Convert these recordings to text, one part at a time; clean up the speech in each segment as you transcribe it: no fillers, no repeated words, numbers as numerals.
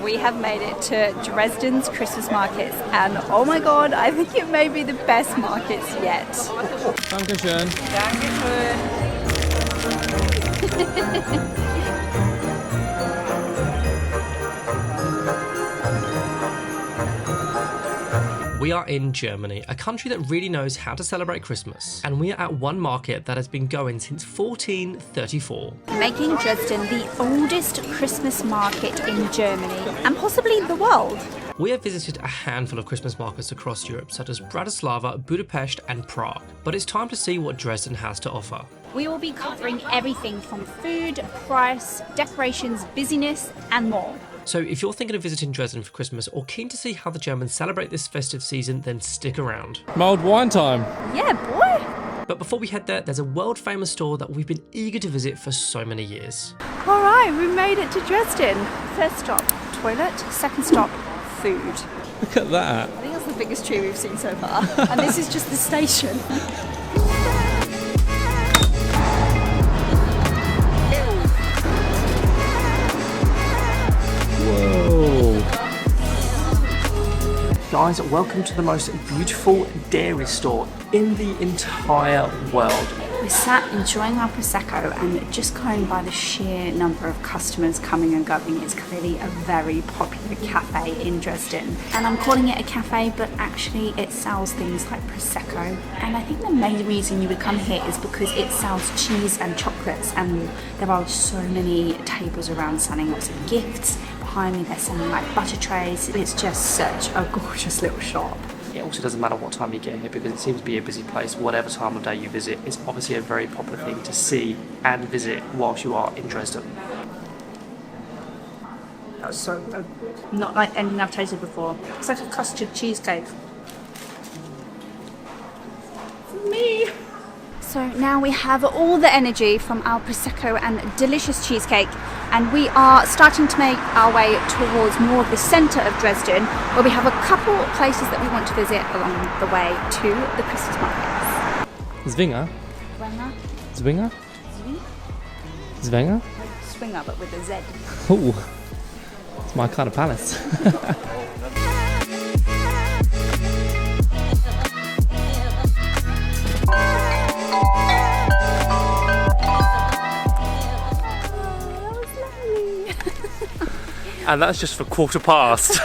We have made it to Dresden's Christmas Markets, and oh my god, I think it may be the best markets yet. Dankeschön. Dankeschön. We are in Germany, a country that really knows how to celebrate Christmas, and we are at one market that has been going since 1434. Making Dresden the oldest Christmas market in Germany, and possibly the world. We have visited a handful of Christmas markets across Europe, such as Bratislava, Budapest and Prague, but it's time to see what Dresden has to offer. We will be covering everything from food, price, decorations, busyness and more. So if you're thinking of visiting Dresden for Christmas or keen to see how the Germans celebrate this festive season, then stick around. Mulled wine time. Yeah, boy. But before we head there, there's a world famous store that we've been eager to visit for so many years. All right, we made it to Dresden. First stop, toilet. Second stop, food. Look at that. I think that's the biggest tree we've seen so far. And this is just the station. Guys, welcome to the most beautiful dairy store in the entire world. We sat enjoying our Prosecco and just going by the sheer number of customers coming and going. It's clearly a very popular cafe in Dresden. And I'm calling it a cafe, but actually it sells things like Prosecco. And I think the main reason you would come here is because it sells cheese and chocolates, and there are so many tables around selling lots of gifts. Behind me they're selling like butter trays. It's just such a gorgeous little shop. It also doesn't matter what time you get here because it seems to be a busy place. Whatever time of day you visit, it's obviously a very popular thing to see and visit whilst you are in Dresden. That was so good. Not like anything I've tasted before. It's like a custard cheesecake. For me. So now we have all the energy from our Prosecco and delicious cheesecake, and we are starting to make our way towards more of the centre of Dresden, where we have a couple places that we want to visit along the way to the Christmas markets. Zwinger? Zwinger? Zwinger? Zwinger? Zwinger, but with a Z. Ooh, it's my kind of palace. And that's just for quarter past. I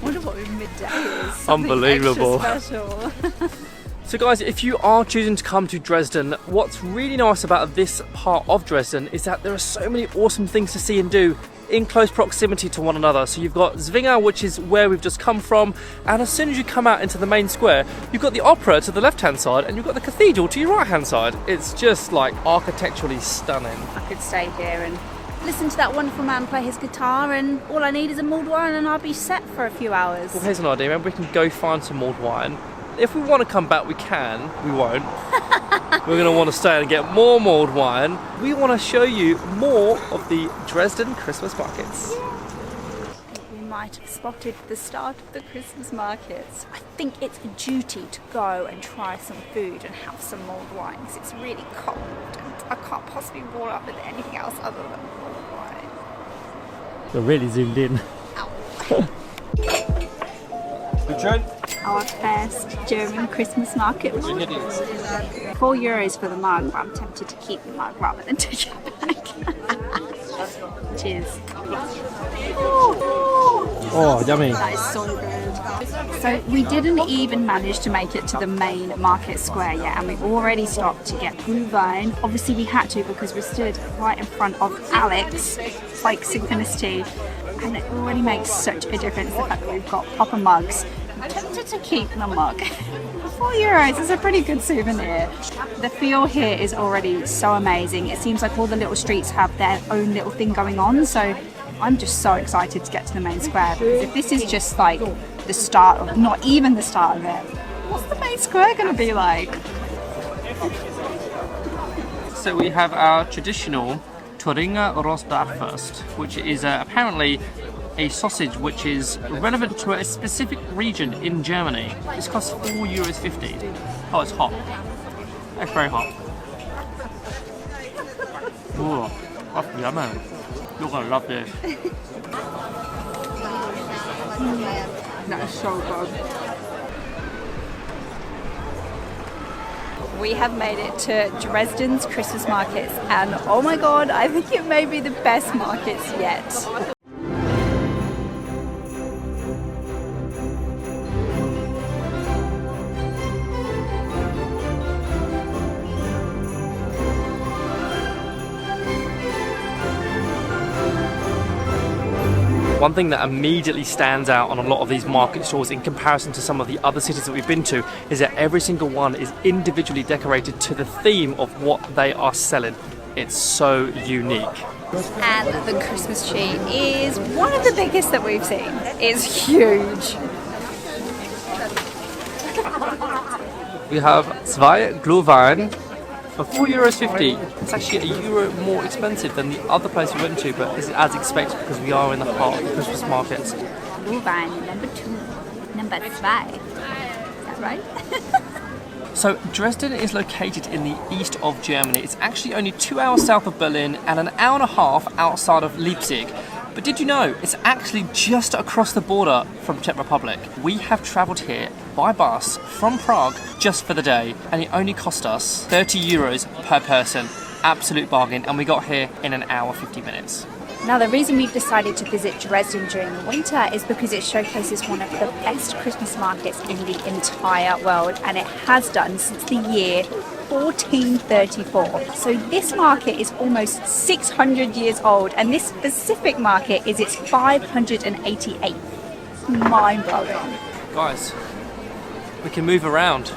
wonder what midday is. Unbelievable. Special. So guys, if you are choosing to come to Dresden, what's really nice about this part of Dresden is that there are so many awesome things to see and do in close proximity to one another. So you've got Zwinger, which is where we've just come from, and as soon as you come out into the main square, you've got the opera to the left hand side and you've got the cathedral to your right hand side. It's just like architecturally stunning. I could stay here and listen to that wonderful man play his guitar, and all I need is a mulled wine and I'll be set for a few hours. Well, here's an idea, maybe we can go find some mulled wine. If we want to come back, we can. We won't. We're going to want to stay and get more mulled wine. We want to show you more of the Dresden Christmas markets. We might have spotted the start of the Christmas markets. I think it's a duty to go and try some food and have some mulled wine because it's really cold and I can't possibly roll up with anything else other than mulled wine. You're really zoomed in. Our first German Christmas market. €4 for the mug, but I'm tempted to keep the mug rather than take it back. Cheers. Oh, yummy. That is so good. So we didn't even manage to make it to the main market square yet, and we already stopped to get blue wine. Obviously we had to because we stood right in front of Alex, like synchronicity, and it already makes such a difference the fact that we've got proper mugs. I'm tempted to keep the mug. €4 is a pretty good souvenir. The feel here is already so amazing. It seems like all the little streets have their own little thing going on, so I'm just so excited to get to the main square, because if this is just like the start of, not even the start of it, what's the main square going to be like? So we have our traditional Thüringer Rostbratwurst, which is apparently a sausage which is relevant to a specific region in Germany. This costs €4.50. Oh, it's hot. It's very hot. Ooh, that's yummy. You're gonna love this. That is so good. We have made it to Dresden's Christmas Markets, and oh my god, I think it may be the best markets yet. One thing that immediately stands out on a lot of these market stalls in comparison to some of the other cities that we've been to is that every single one is individually decorated to the theme of what they are selling. It's so unique. And the Christmas tree is one of the biggest that we've seen. It's huge. We have zwei Glühwein for €4.50. It's actually €1 more expensive than the other place we went to, but it's as expected because we are in the heart of the Christmas markets. Glühwein number 2, number 2. Is that right? So Dresden is located in the east of Germany. It's actually only 2 hours south of Berlin and an hour and a half outside of Leipzig. But did you know it's actually just across the border from Czech Republic? We have travelled here by bus from Prague just for the day, and it only cost us €30 per person. Absolute bargain, and we got here in an hour 50 minutes. Now, the reason we've decided to visit Dresden during the winter is because it showcases one of the best Christmas markets in the entire world, and it has done since the year 1434. So this market is almost 600 years old, and this specific market is its 588th. Mind-blowing. Guys, we can move around.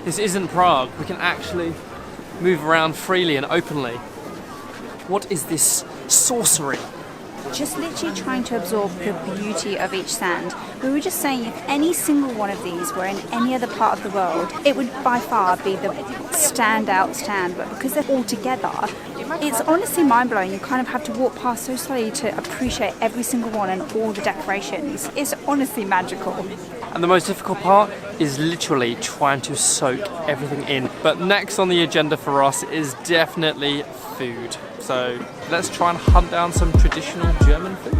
This isn't Prague. We can actually move around freely and openly. What is this sorcery? Just literally trying to absorb the beauty of each stand. We were just saying if any single one of these were in any other part of the world, it would by far be the standout stand, but because they're all together, it's honestly mind-blowing. You kind of have to walk past so slowly to appreciate every single one and all the decorations. It's honestly magical. And the most difficult part is literally trying to soak everything in. But next on the agenda for us is definitely food. So let's try and hunt down some traditional German food.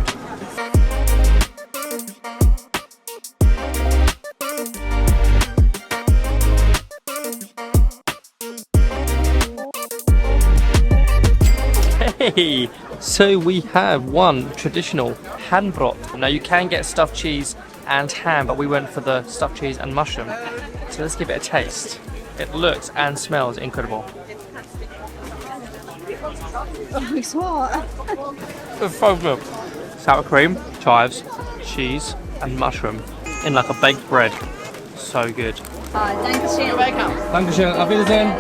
Hey, so we have one traditional Handbrot. Now you can get stuffed cheese and ham, but we went for the stuffed cheese and mushroom. So let's give it a taste. It looks and smells incredible. Oh, it's hot. It's so good. Sour cream, chives, cheese, and mushroom in like a baked bread. So good. Dankeschön. Dankeschön. Auf Wiedersehen.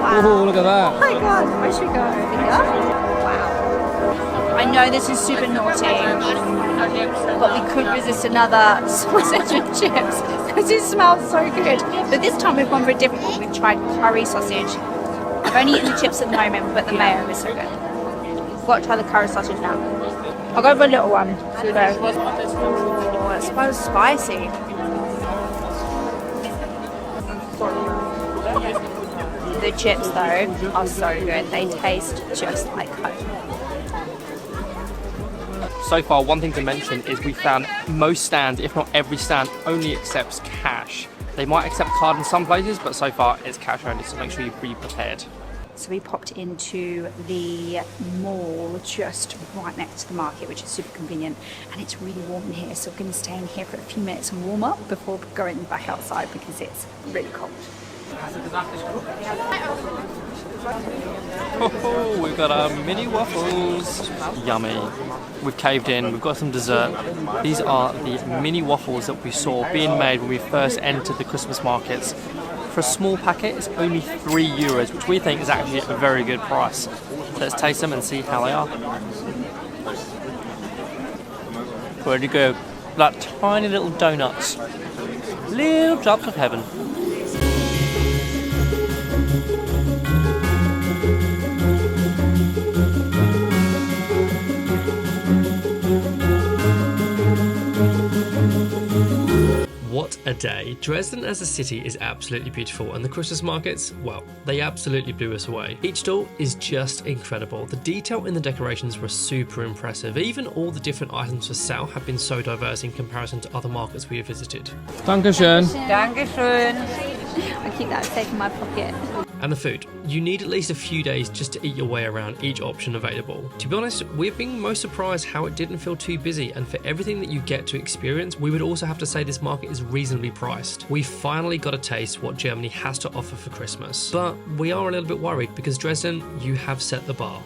Oh, look at that. Oh my god, where should we go? Over here? Wow. I know this is super naughty, but we could resist another sausage and chips because it smells so good. But this time we've gone for a different one. We've tried curry sausage. I've only eaten the chips at the moment, but the mayo is so good. I've got to try the curry sausage now. I'll go for a little one. Oh, it smells spicy. The chips though are so good. They taste just like home. So far, one thing to mention is we found most stands, if not every stand, only accepts cash. They might accept card in some places, but so far it's cash only, so make sure you be prepared. So we popped into the mall just right next to the market, which is super convenient, and it's really warm in here, so we're going to stay in here for a few minutes and warm up before going back outside because it's really cold. Oh, we've got our mini waffles. Yummy. We've caved in, we've got some dessert. These are the mini waffles that we saw being made when we first entered the Christmas markets. For a small packet, it's only €3, which we think is actually a very good price. Let's taste them and see how they are. Pretty good. Like tiny little donuts. Little drops of heaven. What a day. Dresden as a city is absolutely beautiful, and the Christmas markets, well, they absolutely blew us away. Each stall is just incredible. The detail in the decorations were super impressive. Even all the different items for sale have been so diverse in comparison to other markets we have visited. Dankeschön. Dankeschön. I keep that safe in my pocket. And the food. You need at least a few days just to eat your way around each option available. To be honest, we've been most surprised how it didn't feel too busy, and for everything that you get to experience, we would also have to say this market is reasonably priced. We finally got a taste what Germany has to offer for Christmas. But we are a little bit worried because Dresden, you have set the bar.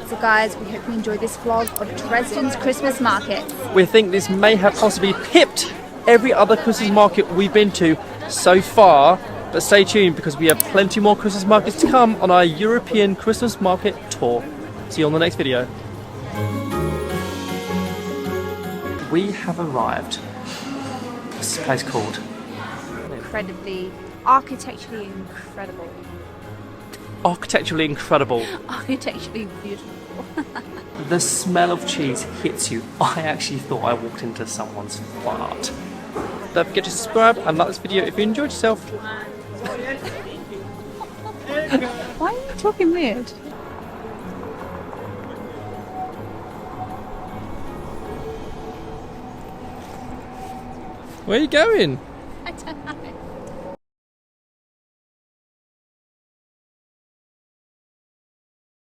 So guys, we hope you enjoyed this vlog of Dresden's Christmas market. We think this may have possibly pipped every other Christmas market we've been to so far. But stay tuned because we have plenty more Christmas markets to come on our European Christmas market tour. See you on the next video. We have arrived. What's this place called? Incredibly, architecturally incredible. Architecturally incredible. Architecturally beautiful. The smell of cheese hits you. I actually thought I walked into someone's fart. Don't forget to subscribe and like this video if you enjoyed yourself. Why are you talking weird? Where are you going? I don't know.